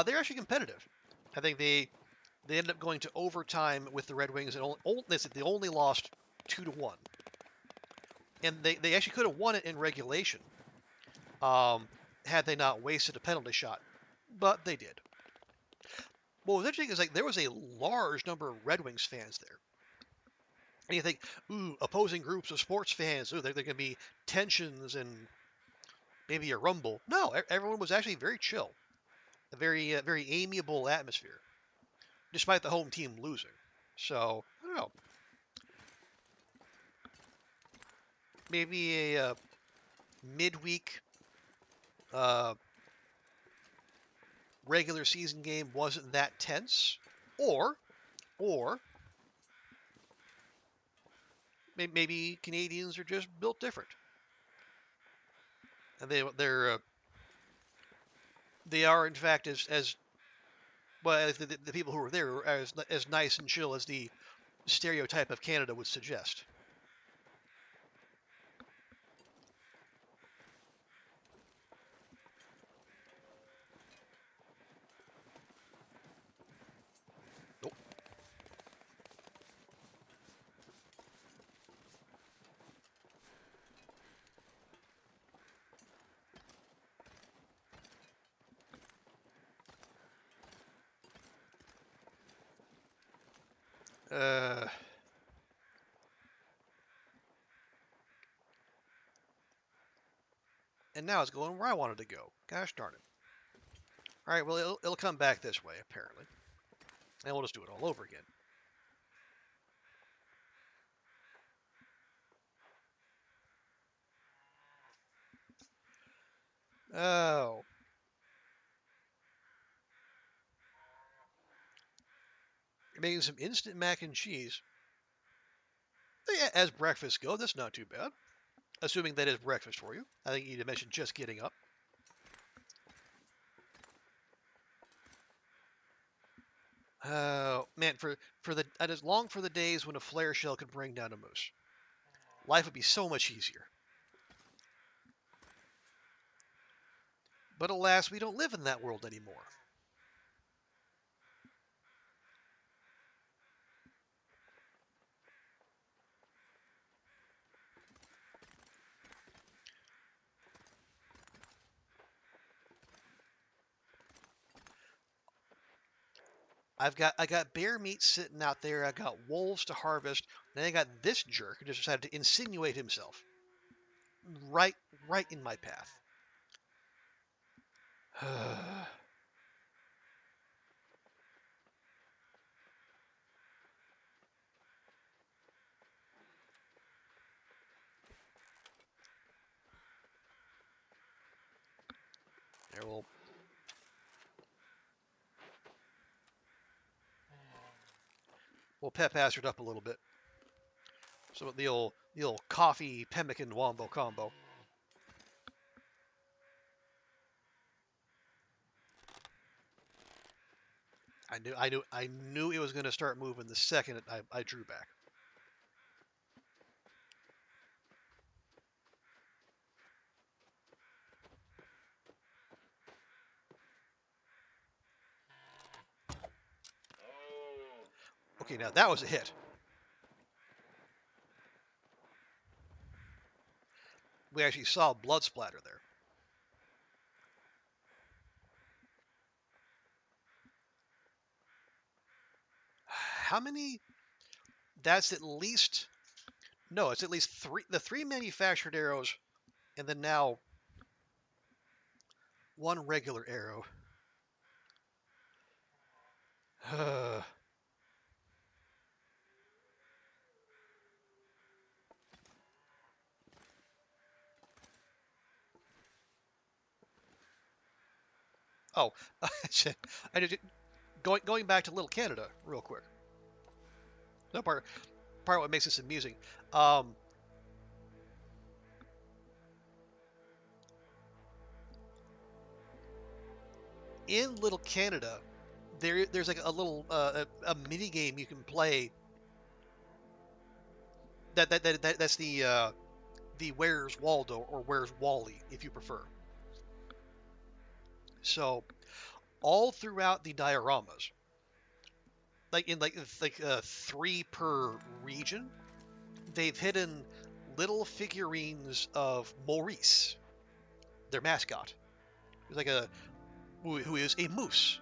they're actually competitive. I think they ended up going to overtime with the Red Wings, and they only lost 2-1, and they actually could have won it in regulation, had they not wasted a penalty shot, but they did. What was interesting is like there was a large number of Red Wings fans there. And you think, ooh, opposing groups of sports fans, ooh, there can be tensions and maybe a rumble. No, everyone was actually very chill, a very amiable atmosphere, despite the home team losing. So I don't know, maybe a midweek uh, regular season game wasn't that tense, or maybe Canadians are just built different, and they are in fact as well, the people who were there are as nice and chill as the stereotype of Canada would suggest. Nope. Uh, and now it's going where I wanted to go. Gosh darn it. All right, well, it'll come back this way, apparently. And we'll just do it all over again. Oh. Making some instant mac and cheese. Yeah, as breakfast go, that's not too bad. Assuming that is breakfast for you. I think you need to mention just getting up. Oh, man, I just long for the days when a flare shell could bring down a moose. Life would be so much easier. But alas, we don't live in that world anymore. I got bear meat sitting out there. I got wolves to harvest. Then I got this jerk who just decided to insinuate himself right right in my path. Here, we'll pep Astrid up a little bit. So the old coffee pemmican wombo combo. I knew it was going to start moving the second I drew back. Okay, now that was a hit. We actually saw blood splatter there. How many? That's at least no. It's at least three. The three manufactured arrows, and then now one regular arrow. Oh, I did going back to Little Canada real quick. No part of what makes this amusing. In Little Canada, there's like a little a mini game you can play. That's the Where's Waldo or Where's Wally if you prefer. So all throughout the dioramas, like in three per region, they've hidden little figurines of Maurice, their mascot. He's like who is a moose,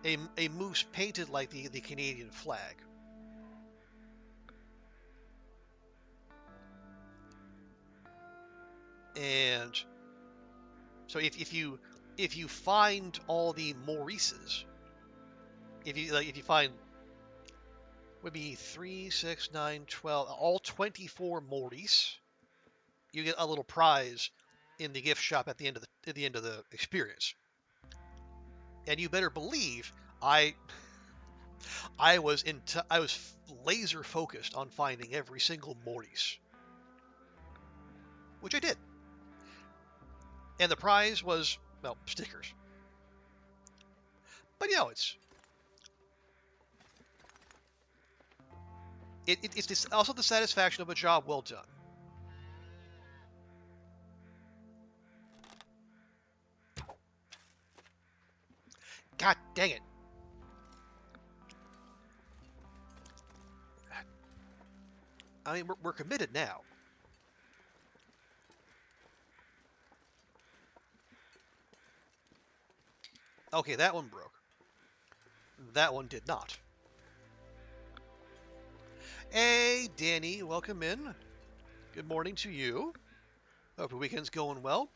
a moose painted like the Canadian flag. And so if you find all the Maurices, if you find would be 3, 6, 9, 12, all 24 Maurice, you get a little prize in the gift shop at the end of the experience. And you better believe I was laser focused on finding every single Maurice, which I did. And the prize was, well, stickers. But it's also the satisfaction of a job well done. God dang it. I mean, we're committed now. Okay, that one broke. That one did not. Hey, Danny, welcome in. Good morning to you. Hope your weekend's going well.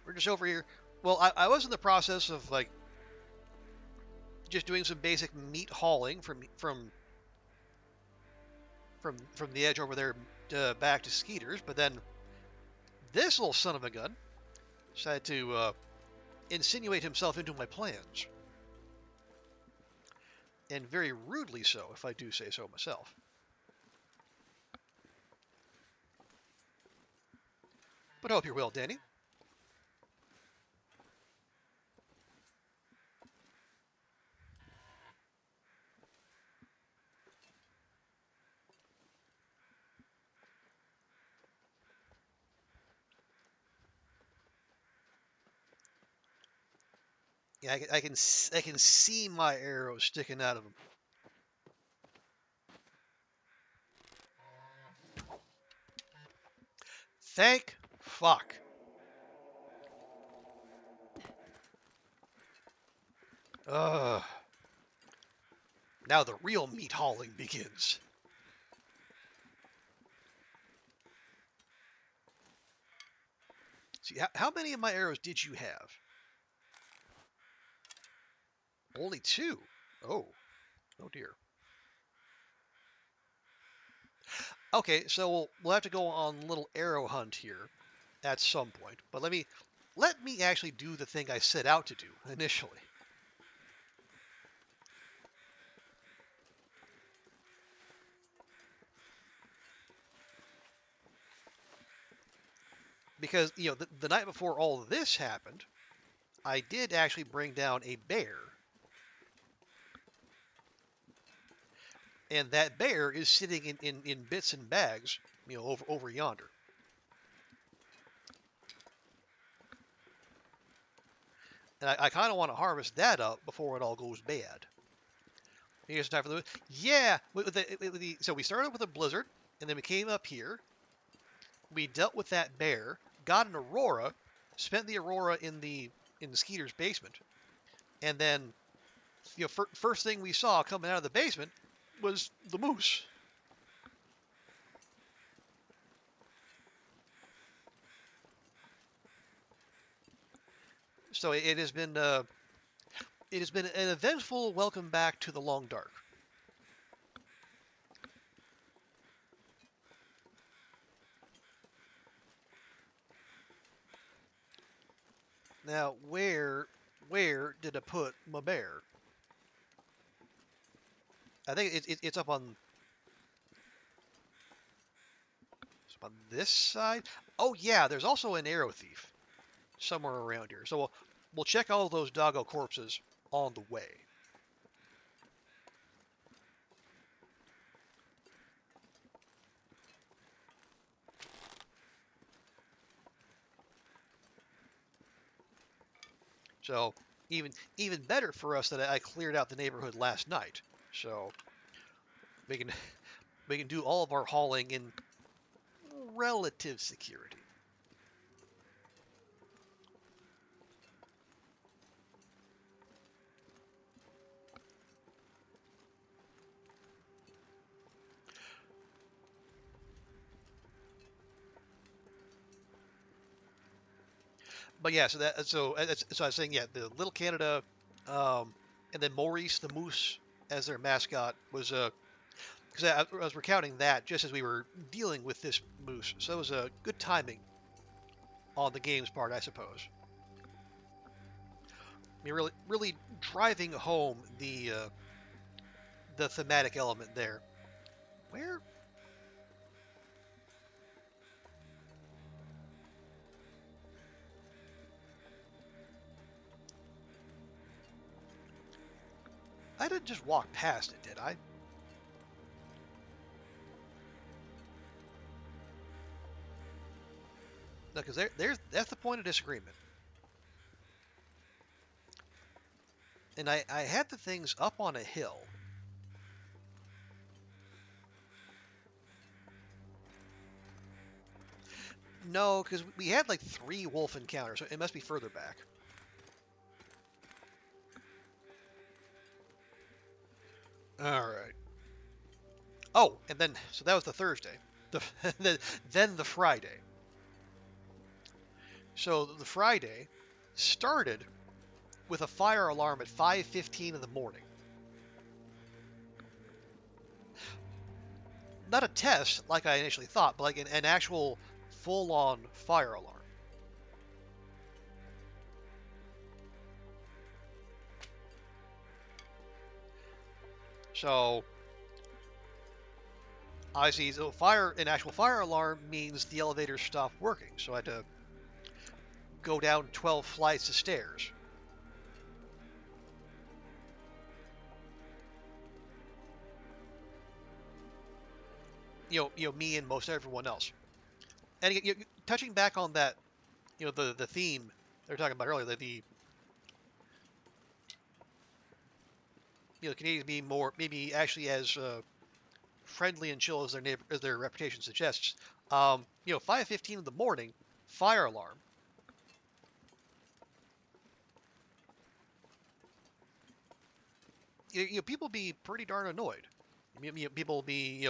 We're just over here. Well, I was in the process of just doing some basic meat hauling from the edge over there back to Skeeter's, but then this little son of a gun decided to insinuate himself into my plans, and very rudely so, if I do say so myself. But I hope you're well, Danny. Yeah, I can see my arrows sticking out of them. Thank fuck. Ugh. Now the real meat hauling begins. See, how many of my arrows did you have? Only 2. Oh. Oh dear. Okay, so we'll have to go on a little arrow hunt here at some point. But let me let me actually do the thing I set out to do initially. Because, the night before all of this happened, I did actually bring down a bear. And that bear is sitting in bits and bags, over yonder. And I kind of want to harvest that up before it all goes bad. Here's time for the yeah. So we started with a blizzard, and then we came up here. We dealt with that bear, got an aurora, spent the aurora in the Skeeter's basement, and then first thing we saw coming out of the basement was the moose. So it has been an eventful welcome back to the long dark. Now where did I put my bear? I think it's up on this side. Oh yeah, there's also an arrow thief somewhere around here. So we'll check all those doggo corpses on the way. So even better for us that I cleared out the neighborhood last night. So we can we can do all of our hauling in relative security. But yeah, so I was saying, yeah, the Little Canada, and then Maurice the Moose as their mascot was because I was recounting that just as we were dealing with this moose, so it was a good timing on the game's part, I suppose. I mean, really driving home the thematic element there. Where? I didn't just walk past it, did I? No, because that's the point of disagreement. And I had the things up on a hill. No, because we had like 3 wolf encounters, so it must be further back. All right. Oh, and then so that was the Thursday. Then the Friday. So the Friday started with a fire alarm at 5:15 in the morning. Not a test like I initially thought, but like an actual full-on fire alarm. So I see. So an actual fire alarm means the elevator stopped working. So I had to go down 12 flights of stairs. Me and most everyone else. And touching back on that, the theme they were talking about earlier, the Canadians being more maybe actually as friendly and chill as their reputation suggests. 5:15 in the morning, fire alarm. People be pretty darn annoyed. People be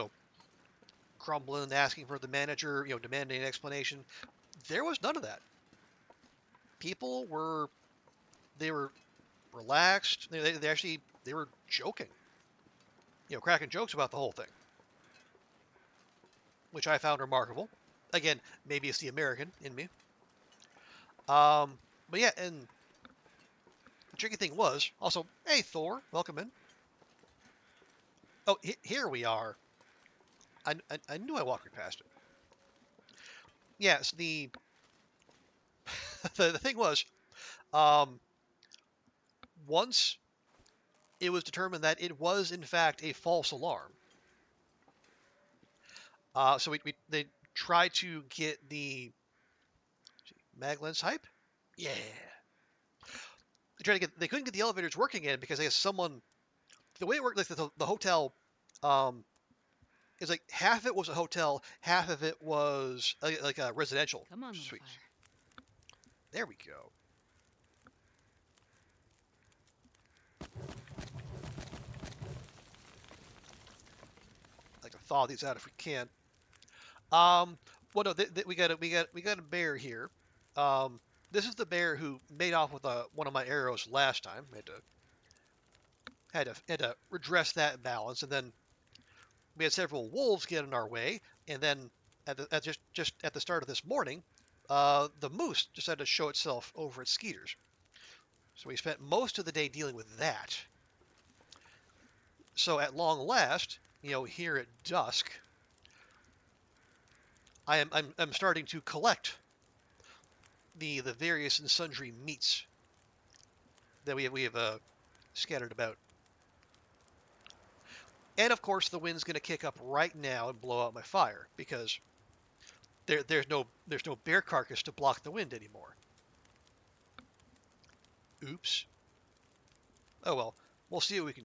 grumbling, asking for the manager, demanding an explanation. There was none of that. People they were relaxed. They were joking, cracking jokes about the whole thing, which I found remarkable. Again, maybe it's the American in me. But yeah, and the tricky thing was also, hey Thor, welcome in. Oh, here we are. I knew I walked right past it. Yes, the thing was, um, once it was determined that it was in fact a false alarm. So they tried to get the mag lens hype. Yeah, they couldn't get the elevators working again because I guess someone the way it worked like the hotel is like half of it was a hotel, half of it was like a residential Come on, little suites. fire. There we go. Like to thaw these out if we can. Well, no, we got a bear here. This is the bear who made off with one of my arrows last time. Had to redress that balance, and then we had several wolves get in our way, and then just at the start of this morning, the moose decided to show itself over at Skeeter's. So we spent most of the day dealing with that. So at long last, here at dusk, I'm starting to collect the various and sundry meats that we have scattered about. And of course, the wind's going to kick up right now and blow out my fire because there's no bear carcass to block the wind anymore. Oops. Oh well, we'll see what we can